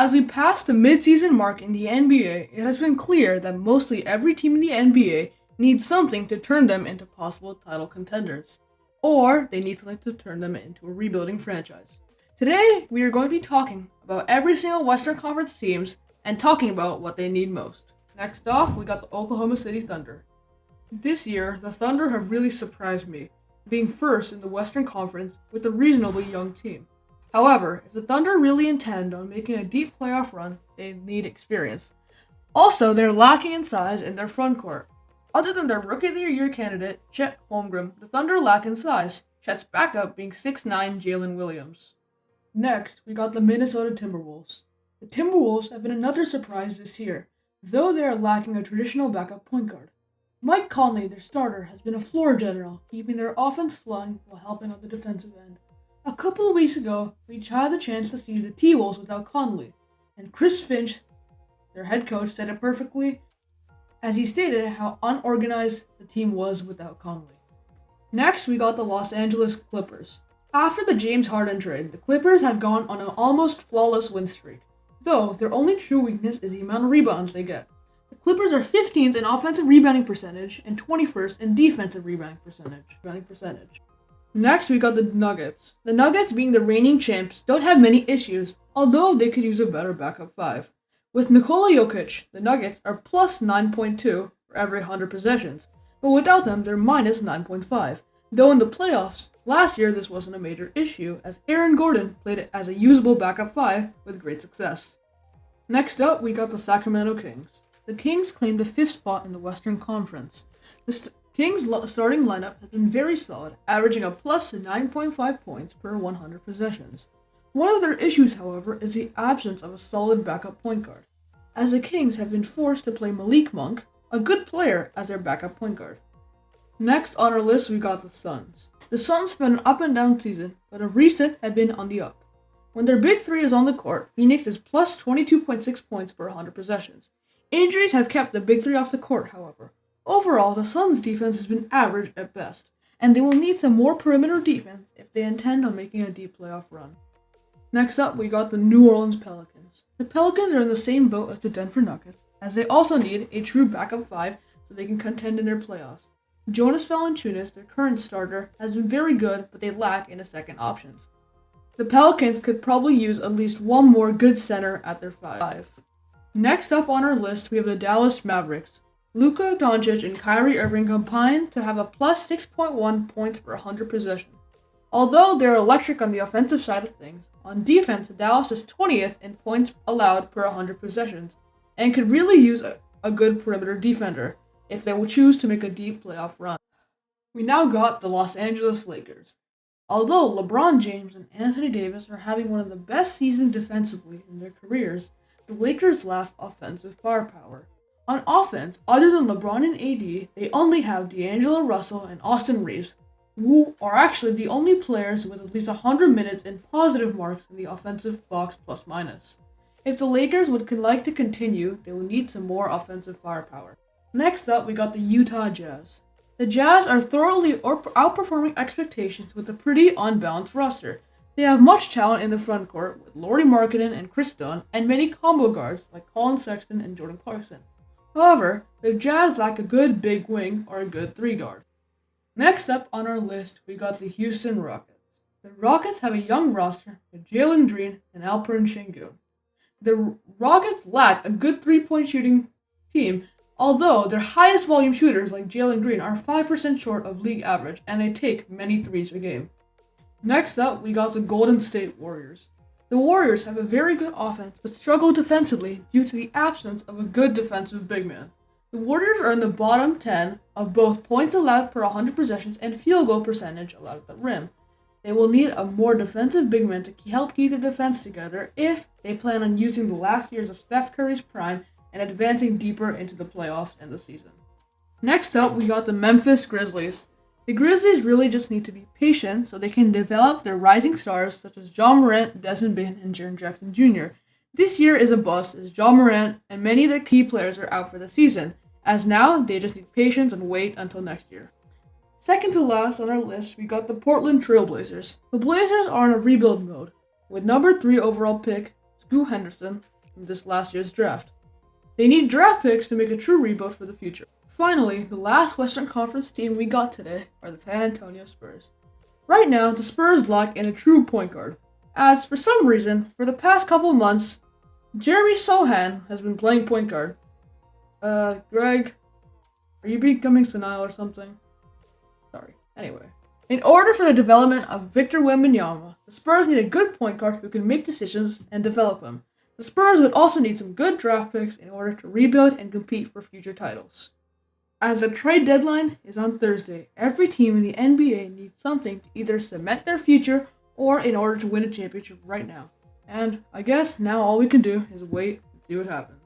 As we pass the mid-season mark in the NBA, it has been clear that mostly every team in the NBA needs something to turn them into possible title contenders. Or they need something to turn them into a rebuilding franchise. Today, we are going to be talking about every single Western Conference teams and talking about what they need most. Next off, we got the Oklahoma City Thunder. This year, the Thunder have really surprised me, being first in the Western Conference with a reasonably young team. However, if the Thunder really intend on making a deep playoff run, they need experience. Also, they're lacking in size in their front court. Other than their Rookie of the Year candidate, Chet Holmgren, the Thunder lack in size, Chet's backup being 6'9" Jalen Williams. Next, we got the Minnesota Timberwolves. The Timberwolves have been another surprise this year, though they are lacking a traditional backup point guard. Mike Conley, their starter, has been a floor general, keeping their offense flowing while helping on the defensive end. A couple of weeks ago, we had the chance to see the T-Wolves without Conley, and Chris Finch, their head coach, said it perfectly as he stated how unorganized the team was without Conley. Next, we got the Los Angeles Clippers. After the James Harden trade, the Clippers have gone on an almost flawless win streak, though their only true weakness is the amount of rebounds they get. The Clippers are 15th in offensive rebounding percentage and 21st in defensive rebounding percentage. Next, we got the Nuggets. The Nuggets, being the reigning champs, don't have many issues, although they could use a better backup five. With Nikola Jokic, the Nuggets are plus 9.2 for every 100 possessions, but without them, they're minus 9.5. Though in the playoffs, last year this wasn't a major issue, as Aaron Gordon played it as a usable backup five with great success. Next up, we got the Sacramento Kings. The Kings claimed the 5th spot in the Western Conference. The Kings' starting lineup has been very solid, averaging a plus 9.5 points per 100 possessions. One of their issues, however, is the absence of a solid backup point guard, as the Kings have been forced to play Malik Monk, a good player, as their backup point guard. Next on our list, we got the Suns. The Suns have been an up and down season, but of recent have been on the up. When their big three is on the court, Phoenix is plus 22.6 points per 100 possessions. Injuries have kept the big three off the court, however. Overall, the Suns' defense has been average at best, and they will need some more perimeter defense if they intend on making a deep playoff run. Next up, we got the New Orleans Pelicans. The Pelicans are in the same boat as the Denver Nuggets, as they also need a true backup five so they can contend in their playoffs. Jonas Valanciunas, their current starter, has been very good, but they lack in the second options. The Pelicans could probably use at least one more good center at their five. Next up on our list, we have the Dallas Mavericks. Luka Doncic and Kyrie Irving combined to have a plus 6.1 points per 100 possessions. Although they're electric on the offensive side of things, on defense, Dallas is 20th in points allowed per 100 possessions, and could really use a good perimeter defender if they would choose to make a deep playoff run. We now got the Los Angeles Lakers. Although LeBron James and Anthony Davis are having one of the best seasons defensively in their careers, the Lakers lack offensive firepower. On offense, other than LeBron and AD, they only have D'Angelo Russell and Austin Reeves, who are actually the only players with at least 100 minutes and positive marks in the offensive box plus minus. If the Lakers would like to continue, they will need some more offensive firepower. Next up, we got the Utah Jazz. The Jazz are thoroughly outperforming expectations with a pretty unbalanced roster. They have much talent in the front court with Lauri Markkanen and Chris Dunn, and many combo guards like Colin Sexton and Jordan Clarkson. However, the Jazz lack a good big wing or a good 3-guard. Next up on our list, we got the Houston Rockets. The Rockets have a young roster with Jalen Green and Alperen Sengun. The Rockets lack a good 3-point shooting team, although their highest volume shooters like Jalen Green are 5% short of league average and they take many threes a game. Next up, we got the Golden State Warriors. The Warriors have a very good offense but struggle defensively due to the absence of a good defensive big man. The Warriors are in the bottom 10 of both points allowed per 100 possessions and field goal percentage allowed at the rim. They will need a more defensive big man to help keep the defense together if they plan on using the last years of Steph Curry's prime and advancing deeper into the playoffs and the season. Next up, we got the Memphis Grizzlies. The Grizzlies really just need to be patient so they can develop their rising stars such as John Morant, Desmond Bane, and Jaren Jackson Jr. This year is a bust as John Morant and many of their key players are out for the season, as now they just need patience and wait until next year. Second to last on our list, we got the Portland Trail Blazers. The Blazers are in a rebuild mode, with number 3 overall pick Scoot Henderson from this last year's draft. They need draft picks to make a true rebuild for the future. Finally, the last Western Conference team we got today are the San Antonio Spurs. Right now, the Spurs lack in a true point guard, as for some reason, for the past couple months, Jeremy Sohan has been playing point guard. Greg, are you becoming senile or something? Sorry. Anyway. In order for the development of Victor Wembanyama, the Spurs need a good point guard who can make decisions and develop him. The Spurs would also need some good draft picks in order to rebuild and compete for future titles. As the trade deadline is on Thursday, every team in the NBA needs something to either cement their future or in order to win a championship right now. And I guess now all we can do is wait and see what happens.